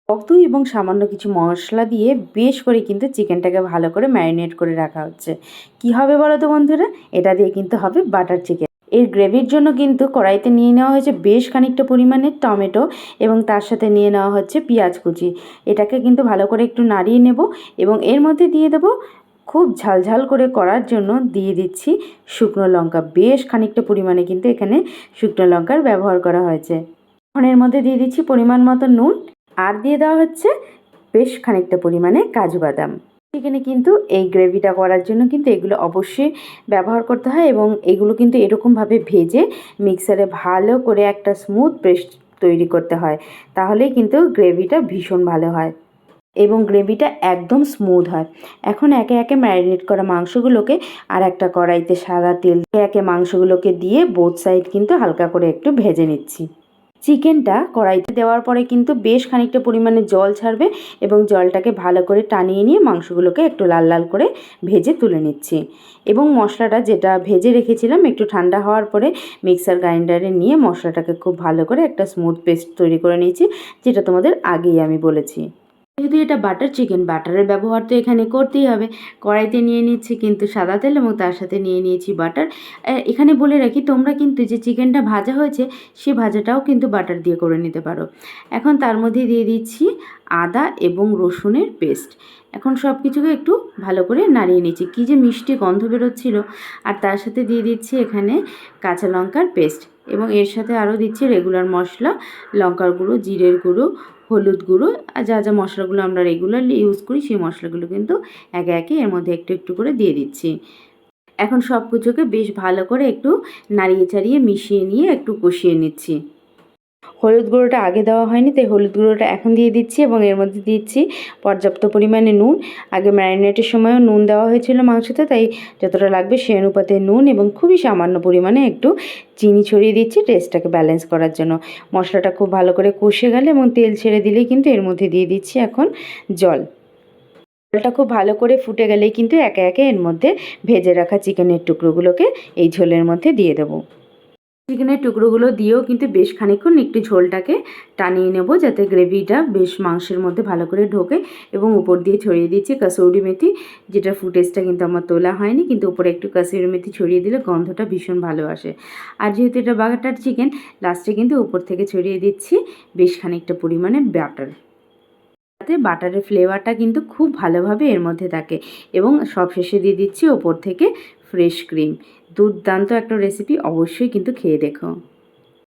টক দই এবং সামান্য কিছু মশলা দিয়ে বেশ করে কিন্তু চিকেনটাকে ভালো করে ম্যারিনেট করে রাখা হচ্ছে। কি হবে বলো তো বন্ধুরা? এটা দিয়ে কিন্তু হবে বাটার চিকেন। এর গ্রেভির জন্য কিন্তু কড়াইতে নিয়ে নেওয়া হয়েছে বেশ খানিকটা পরিমাণে টমেটো এবং তার সাথে নিয়ে নেওয়া হচ্ছে পেঁয়াজ কুচি। এটাকে কিন্তু ভালো করে একটু নাড়িয়ে নেব এবং এর মধ্যে দিয়ে দেবো খুব ঝালঝাল করে করার জন্য দিয়ে দিচ্ছি শুকনো লঙ্কা। বেশ খানিকটা পরিমাণে কিন্তু এখানে শুকনো লঙ্কার ব্যবহার করা হয়েছে। এখন এর মধ্যে দিয়ে দিচ্ছি পরিমাণ মতো নুন আর দিয়ে দেওয়া হচ্ছে বেশ খানিকটা পরিমাণে কাজু বাদাম। চিকেনে কিন্তু এই গ্রেভিটা করার জন্য কিন্তু এগুলো অবশ্যই ব্যবহার করতে হয় এবং এগুলো কিন্তু এরকমভাবে ভেজে মিক্সারে ভালো করে একটা স্মুথ পেস্ট তৈরি করতে হয়, তাহলেই কিন্তু গ্রেভিটা ভীষণ ভালো হয় এবং গ্রেভিটা একদম স্মুথ হয়। এখন একে একে ম্যারিনেট করা মাংসগুলোকে আর একটা কড়াইতে সাদা তেল একে একে মাংসগুলোকে দিয়ে বোথ সাইড কিন্তু হালকা করে একটু ভেজে নিচ্ছি। চিকেনটা কড়াইতে দেওয়ার পরে কিন্তু বেশ খানিকটা পরিমাণে জল ছাড়বে এবং জলটাকে ভালো করে টানিয়ে নিয়ে মাংসগুলোকে একটু লাল লাল করে ভেজে তুলে নিচ্ছি এবং মশলাটা যেটা ভেজে রেখেছিলাম একটু ঠান্ডা হওয়ার পরে মিক্সার গ্রাইন্ডারে নিয়ে মশলাটাকে খুব ভালো করে একটা স্মুথ পেস্ট তৈরি করে নিয়েছি, যেটা তোমাদের আগেই আমি বলেছি। যেহেতু এটা বাটার চিকেন, বাটারের ব্যবহার তো এখানে করতেই হবে। কড়াইতে নিয়ে নিচ্ছি কিন্তু সাদা তেল এবং তার সাথে নিয়ে নিয়েছি বাটার। এখানে বলে রাখি, তোমরা কিন্তু যে চিকেনটা ভাজা হয়েছে সে ভাজাটাও কিন্তু বাটার দিয়ে করে নিতে পারো। এখন তার মধ্যে দিয়ে দিচ্ছি আদা এবং রসুনের পেস্ট। এখন সব কিছুকে একটু ভালো করে নাড়িয়ে নিচ্ছি। কী যে মিষ্টি গন্ধ বেরোচ্ছিল। আর তার সাথে দিয়ে দিচ্ছি এখানে কাঁচা লঙ্কার পেস্ট এবং এর সাথে আরও দিচ্ছি রেগুলার মশলা, লঙ্কার গুঁড়ো, জিরের গুঁড়ো, হলুদ গুঁড়ো আর যা যা মশলাগুলো আমরা রেগুলারলি ইউজ করি সেই মশলাগুলো কিন্তু একে একে এর মধ্যে একটু একটু করে দিয়ে দিচ্ছি। এখন সব কিছুকে বেশ ভালো করে একটু নাড়িয়ে চাড়িয়ে মিশিয়ে নিয়ে একটু কষিয়ে নিচ্ছি। হলুদ গুঁড়োটা আগে দেওয়া হয়নি, তাই হলুদ গুঁড়োটা এখন দিয়ে দিচ্ছি এবং এর মধ্যে দিচ্ছি পর্যাপ্ত পরিমাণে নুন। আগে ম্যারিনেটের সময়ও নুন দেওয়া হয়েছিল মাংসতে, তাই যতটা লাগবে সে অনুপাতে নুন এবং খুবই সামান্য পরিমাণে একটু চিনি ছড়িয়ে দিচ্ছি টেস্টটাকে ব্যালেন্স করার জন্য। মশলাটা খুব ভালো করে কষে গেলে এবং তেল ছেড়ে দিলেই কিন্তু এর মধ্যে দিয়ে দিচ্ছি এখন জল। জলটা খুব ভালো করে ফুটে গেলেই কিন্তু একে একে এর মধ্যে ভেজে রাখা চিকেনের টুকরোগুলোকে এই ঝোলের মধ্যে দিয়ে দেবো। চিকেনের টুকরোগুলো দিয়েও কিন্তু বেশ খানিকক্ষণ একটু ঝোলটাকে টানিয়ে নেব, যাতে গ্রেভিটা বেশ মাংসের মধ্যে ভালো করে ঢোকে এবং উপর দিয়ে ছড়িয়ে দিচ্ছি কাসুরি মেথি, যেটা ফুটেজটা কিন্তু আমার তোলা হয়নি, কিন্তু উপরে একটু কাসুরি মেথি ছড়িয়ে দিলে গন্ধটা ভীষণ ভালো আসে। আর যেহেতু এটা বাটার চিকেন, লাস্টে কিন্তু উপর থেকে ছড়িয়ে দিচ্ছি বেশ খানিকটা পরিমাণে বাটার, যাতে বাটারের ফ্লেভারটা কিন্তু খুব ভালোভাবে এর মধ্যে থাকে এবং সবশেষে দিয়ে দিচ্ছি ওপর থেকে ফ্রেশ ক্রিম। দুর্দান্ত একটা রেসিপি, অবশ্যই কিন্তু খেয়ে দেখো।